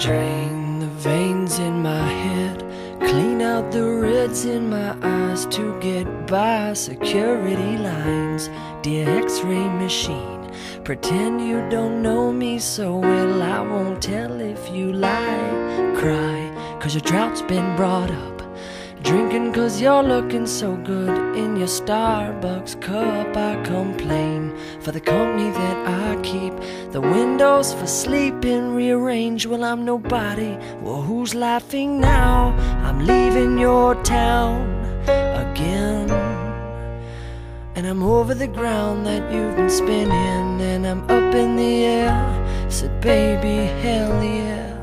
Drain the veins in my head, clean out the reds in my eyes to get by security lines. Dear X-ray machine, pretend you don't know me so well. I won't tell if you lie. Cry, 'cause your drought's been brought up. Drinking 'cause you're looking so good in your Starbucks cup. I complain for the company that I keep. The windows for sleeping rearranged. Well, I'm nobody. Well, who's laughing now? I'm leaving your town again, and I'm over the ground that you've been spinning, and I'm up in the air. Said, baby, hell yeah.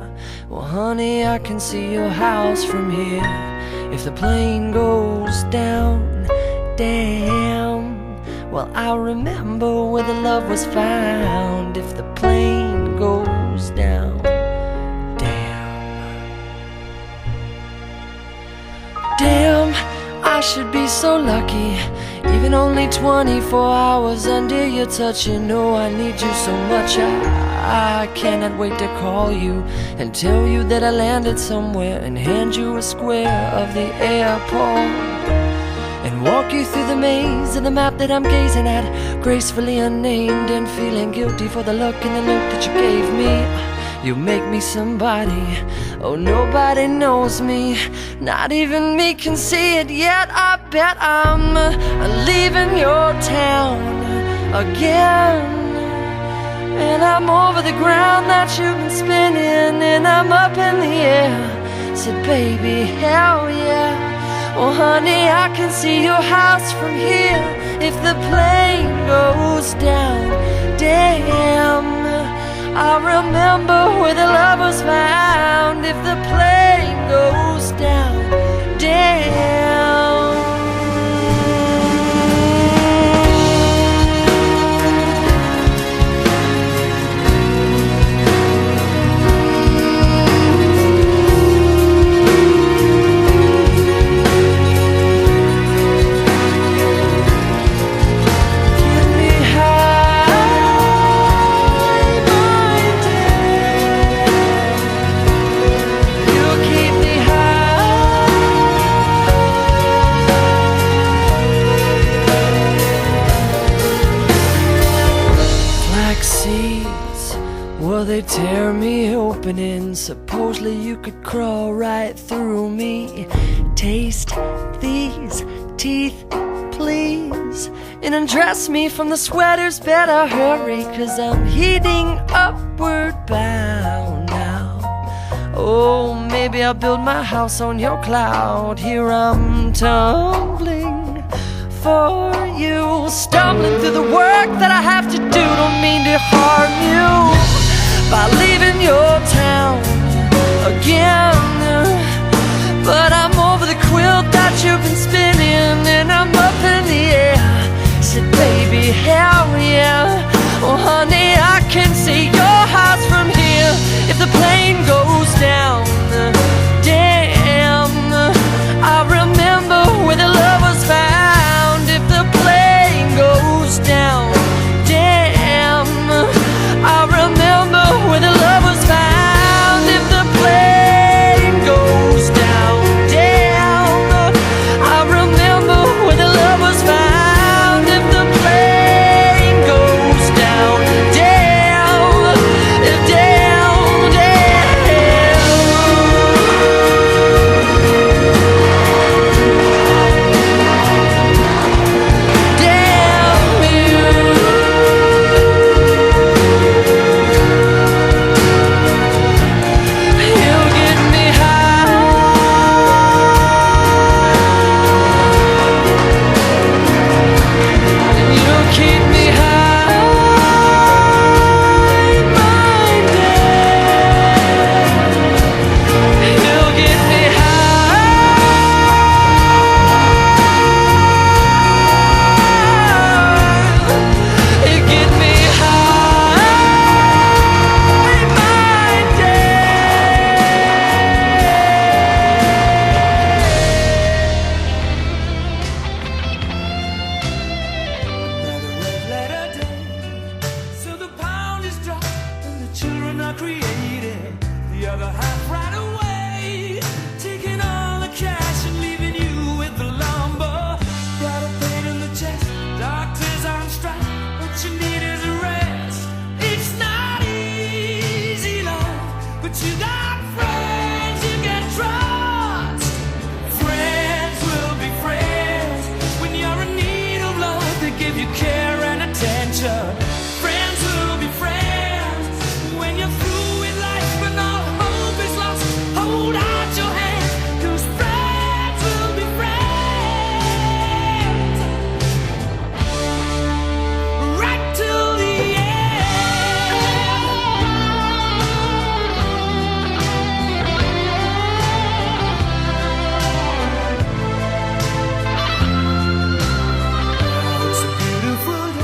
Well, honey, I can see your house from here. If the plane goes down, damn, well, I'll remember where the love was found. If the plane goes down, damn, I should be so lucky. Even only 24 hours under your touch. You know I need you so much. I cannot wait to call you and tell you that I landed somewhere, and hand you a square of the airport, and walk you through the maze of the map that I'm gazing at, gracefully unnamed, and feeling guilty for the luck in the note that you gave me. You make me somebody, oh, nobody knows me, not even me can see it yet. I bet I'm leaving your town again, and I'm over the ground that you've been spinning, and I'm up in the air. Said, baby, hell yeah. Well, honey, I can see your house from here. If the plane goes down, damn, I remember where the love was found. If the plane goes down, damn. Well, they tear me open, and supposedly you could crawl right through me. Taste these teeth, please, and undress me from the sweaters. Better hurry, 'cause I'm heading upward bound now. Oh, maybe I'll build my house on your cloud. Here I'm tumbling for you, stumbling through the work that I have to do. Don't mean to harm you by leaving your town again, but I'm over the quilt that you've been spinning, and I'm up in the air. Said, baby, hell yeah. Oh, honey, I can see your house from here. If the plane goes down, damn, I remember where the love was found. If the plane goes down, damn, I remember where the love was found. If the plane goes down, damn, I remember where the love was found. If the plane goes down, damn, down, damn. Damn you. other half right